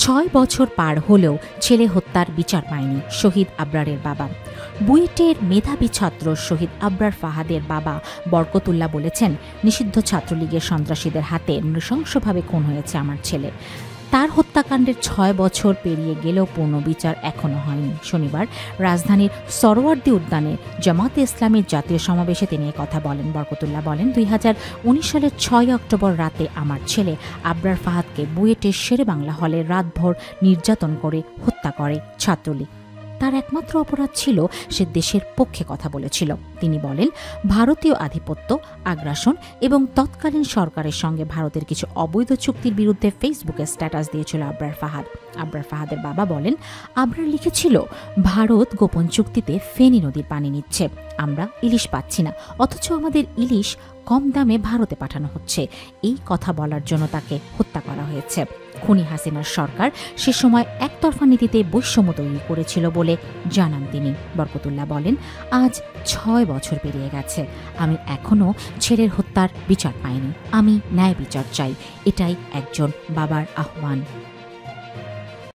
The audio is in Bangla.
6 বছর পার হলেও ছেলে হত্যার বিচার পায়নি শহীদ আবরারের বাবা। বুয়েটের মেধাবী ছাত্র শহীদ আবরার ফাহাদের বাবা বরকতুল্লাহ বলেছেন, নিষিদ্ধ ছাত্রলীগের সন্ত্রাসীদের হাতে নৃশংসভাবে খুন হয়েছে আমার ছেলে। তার হত্যাকাণ্ডের 6 বছর পেরিয়ে গেলেও পূর্ণ বিচার এখনও হয়নি। শনিবার রাজধানীর সরোয়ার্দী উদ্যানে জামাতে ইসলামীর জাতীয় সমাবেশে তিনি কথা বলেন। বরকতুল্লাহ বলেন, 2019 সালের 6 অক্টোবর রাতে আমার ছেলে আবরার ফাহাদকে বুয়েটের শেরেবাংলা হলে রাতভর নির্যাতন করে হত্যা করে ছাত্রলীগ। তার একমাত্র অপরাধ ছিল সে দেশের পক্ষে কথা বলেছিল। তিনি বলেন, ভারতীয় আধিপত্য, আগ্রাসন এবং তৎকালীন সরকারের সঙ্গে ভারতের কিছু অবৈধ চুক্তির বিরুদ্ধে ফেসবুকে স্ট্যাটাস দিয়েছিল আবরার ফাহাদ। আবরার ফাহাদের বাবা বলেন, আবরার লিখেছিল, ভারত গোপন চুক্তিতে ফেনী নদীর পানি নিচ্ছে, আমরা ইলিশ পাচ্ছি না, অথচ আমাদের ইলিশ কম দামে ভারতে পাঠানো হচ্ছে। এই কথা বলার জন্য তাকে হত্যা করা হয়েছে। খুনি হাসিনার সরকার সে সময় একতরফা নীতিতে বৈষম্য তৈরি করেছিল বলে জানান তিনি। বরকতুল্লাহ বলেন, আজ 6 বছর পেরিয়ে গেছে, আমি এখনও ছেলের হত্যার বিচার পাইনি। আমি ন্যায় বিচার চাই, এটাই একজন বাবার আহ্বান।